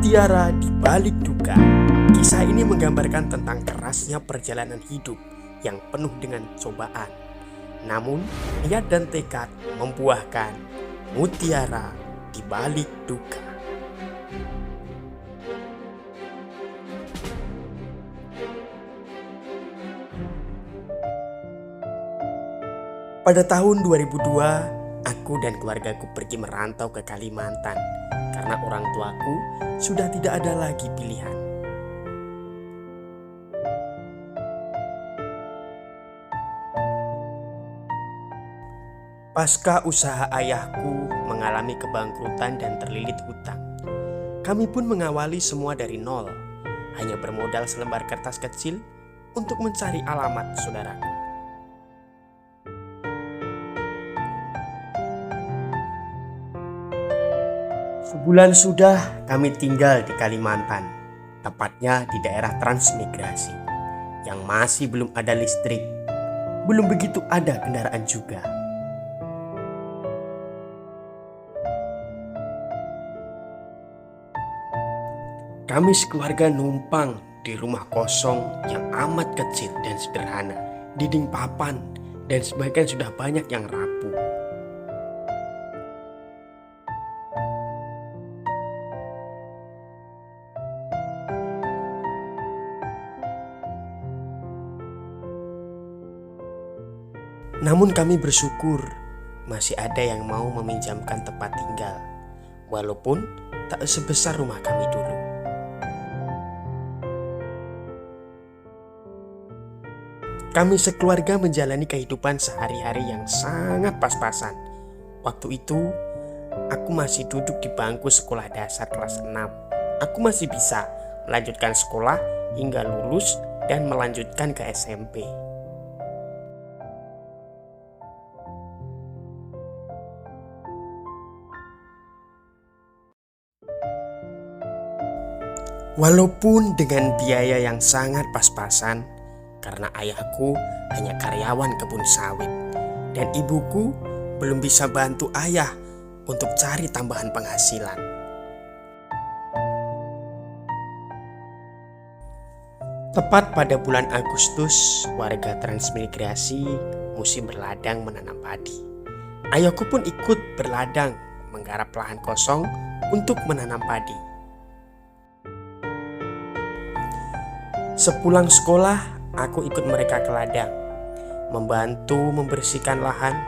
Mutiara di Balik Duka. Kisah ini menggambarkan tentang kerasnya perjalanan hidup yang penuh dengan cobaan. Namun, niat dan tekad membuahkan mutiara di balik duka. Pada tahun 2002, aku dan keluargaku pergi merantau ke Kalimantan karena orang tuaku sudah tidak ada lagi pilihan. Pasca usaha ayahku mengalami kebangkrutan dan terlilit hutang, kami pun mengawali semua dari nol, hanya bermodal selembar kertas kecil untuk mencari alamat saudaraku. Sebulan sudah kami tinggal di Kalimantan, tepatnya di daerah transmigrasi, yang masih belum ada listrik, belum begitu ada kendaraan juga. Kami sekeluarga numpang di rumah kosong yang amat kecil dan sederhana, dinding papan, dan sebagian sudah banyak yang rapuh. Namun kami bersyukur masih ada yang mau meminjamkan tempat tinggal, walaupun tak sebesar rumah kami dulu. Kami sekeluarga menjalani kehidupan sehari-hari yang sangat pas-pasan. Waktu itu, aku masih duduk di bangku sekolah dasar kelas 6. Aku masih bisa melanjutkan sekolah hingga lulus dan melanjutkan ke SMP. Walaupun dengan biaya yang sangat pas-pasan, karena ayahku hanya karyawan kebun sawit dan ibuku belum bisa bantu ayah untuk cari tambahan penghasilan. Tepat pada bulan Agustus, warga transmigrasi musim berladang menanam padi. Ayahku pun ikut berladang menggarap lahan kosong untuk menanam padi. Sepulang sekolah, aku ikut mereka ke ladang, membantu membersihkan lahan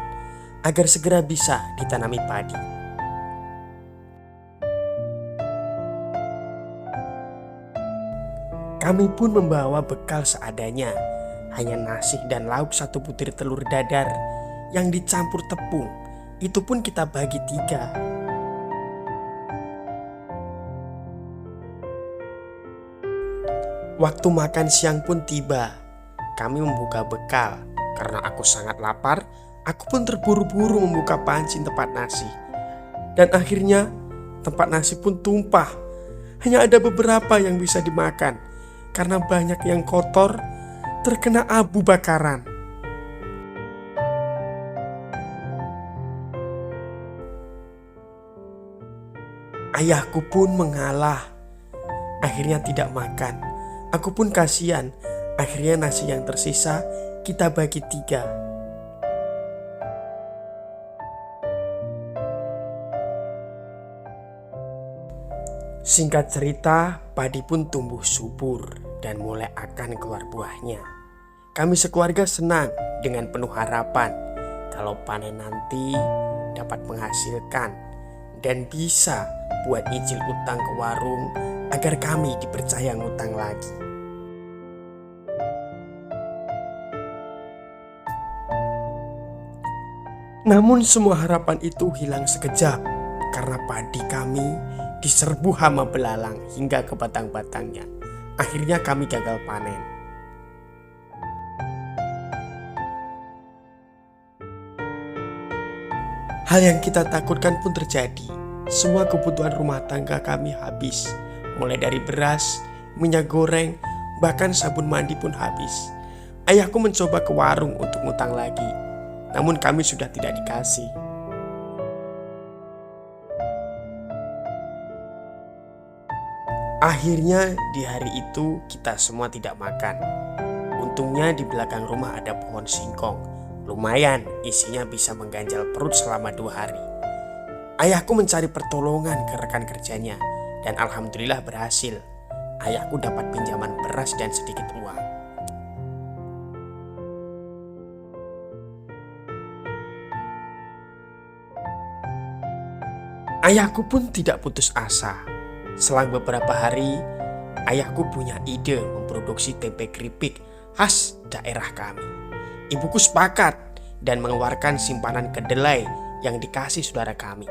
agar segera bisa ditanami padi. Kami pun membawa bekal seadanya, hanya nasi dan lauk 1 butir telur dadar yang dicampur tepung. Itu pun kita bagi 3. Waktu makan siang pun tiba. Kami membuka bekal. Karena aku sangat lapar, aku pun terburu-buru membuka panci tempat nasi. Dan akhirnya tempat nasi pun tumpah. Hanya ada beberapa yang bisa dimakan, karena banyak yang kotor, terkena abu bakaran. Ayahku pun mengalah. Akhirnya tidak makan. Aku pun kasihan. Akhirnya nasi yang tersisa kita bagi 3. Singkat cerita, padi pun tumbuh subur dan mulai akan keluar buahnya. Kami sekeluarga senang dengan penuh harapan kalau panen nanti dapat menghasilkan dan bisa buat nyicil utang ke warung agar kami dipercaya ngutang lagi. Namun semua harapan itu hilang sekejap karena padi kami diserbu hama belalang hingga ke batang-batangnya. Akhirnya kami gagal panen. Hal yang kita takutkan pun terjadi. Semua kebutuhan rumah tangga kami habis. Mulai dari beras, minyak goreng, bahkan sabun mandi pun habis. Ayahku mencoba ke warung untuk ngutang lagi, namun kami sudah tidak dikasih. Akhirnya di hari itu kita semua tidak makan. Untungnya di belakang rumah ada pohon singkong. Lumayan, isinya bisa mengganjal perut selama 2 hari. Ayahku mencari pertolongan ke rekan kerjanya dan alhamdulillah berhasil. Ayahku dapat pinjaman beras dan sedikit uang. Ayahku pun tidak putus asa. Selang beberapa hari, ayahku punya ide memproduksi tempe keripik khas daerah kami. Ibuku sepakat dan mengeluarkan simpanan kedelai yang dikasih saudara kami.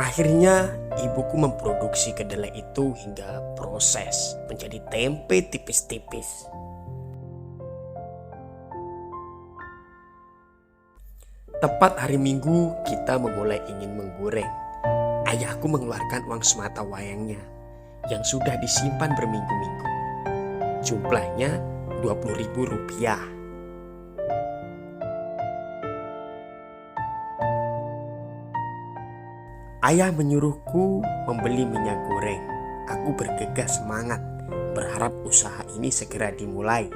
Akhirnya ibuku memproduksi kedelai itu hingga proses menjadi tempe tipis-tipis. Tepat hari Minggu kita memulai ingin menggoreng. Ayahku mengeluarkan uang semata wayangnya yang sudah disimpan berminggu-minggu. Jumlahnya Rp20.000. Ayah menyuruhku membeli minyak goreng. Aku bergegas semangat, berharap usaha ini segera dimulai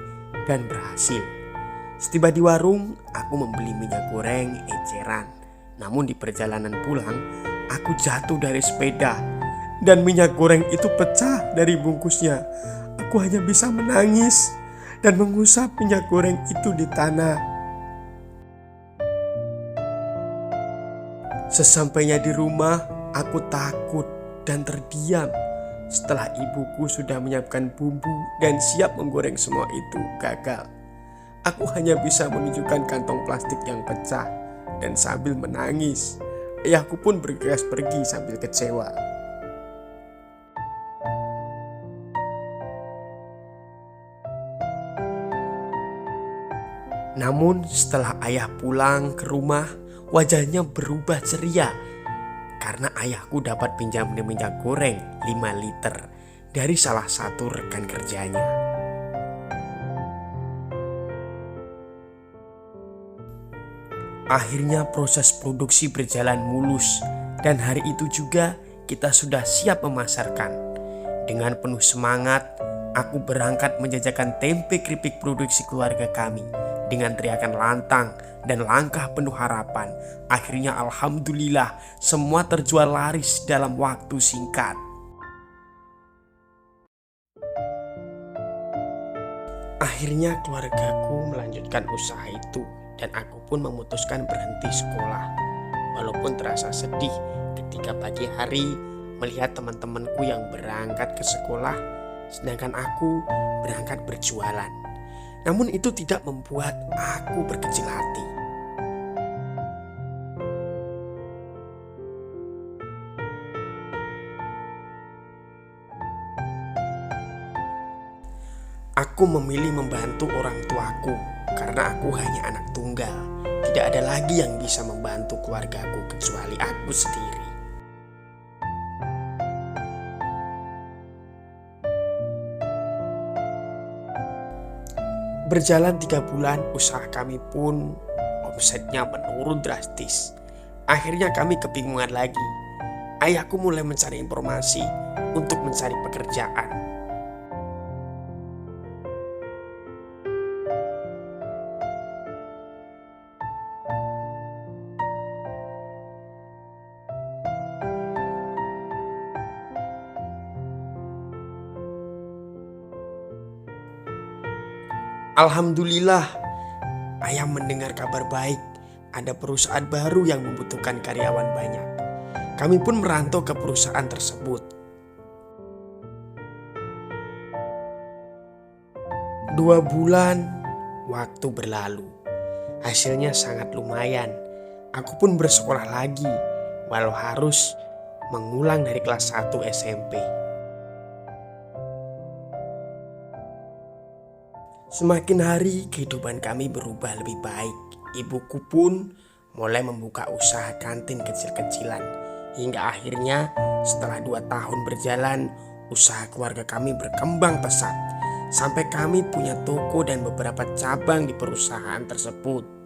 dan berhasil. Setiba di warung, aku membeli minyak goreng eceran. Namun di perjalanan pulang, aku jatuh dari sepeda dan minyak goreng itu pecah dari bungkusnya. Aku hanya bisa menangis dan mengusap minyak goreng itu di tanah. Sesampainya di rumah, aku takut dan terdiam. Setelah ibuku sudah menyiapkan bumbu dan siap menggoreng semua itu gagal. Aku hanya bisa menunjukkan kantong plastik yang pecah dan sambil menangis. Ayahku pun bergegas pergi sambil kecewa. Namun setelah ayah pulang ke rumah, wajahnya berubah ceria karena ayahku dapat pinjam minyak goreng 5 liter dari salah satu rekan kerjanya. Akhirnya proses produksi berjalan mulus dan hari itu juga kita sudah siap memasarkan. Dengan penuh semangat, aku berangkat menjajakan tempe keripik produksi keluarga kami dengan teriakan lantang dan langkah penuh harapan. Akhirnya alhamdulillah semua terjual laris dalam waktu singkat. Akhirnya keluargaku melanjutkan usaha itu dan aku pun memutuskan berhenti sekolah. Walaupun terasa sedih ketika pagi hari melihat teman-temanku yang berangkat ke sekolah, sedangkan aku berangkat berjualan. Namun itu tidak membuat aku berkecil hati. Aku memilih membantu orang tuaku karena aku hanya anak tunggal. Tidak ada lagi yang bisa membantu keluargaku kecuali aku sendiri. Berjalan 3 bulan, usaha kami pun omsetnya menurun drastis. Akhirnya kami kebingungan lagi. Ayahku mulai mencari informasi untuk mencari pekerjaan. Alhamdulillah, ayah mendengar kabar baik. Ada perusahaan baru yang membutuhkan karyawan banyak. Kami pun merantau ke perusahaan tersebut. 2 bulan waktu berlalu. Hasilnya sangat lumayan. Aku pun bersekolah lagi, walau harus mengulang dari kelas 1 SMP. Semakin hari kehidupan kami berubah lebih baik. Ibuku pun mulai membuka usaha kantin kecil-kecilan. Hingga akhirnya setelah 2 tahun berjalan, usaha keluarga kami berkembang pesat. Sampai kami punya toko dan beberapa cabang di perusahaan tersebut.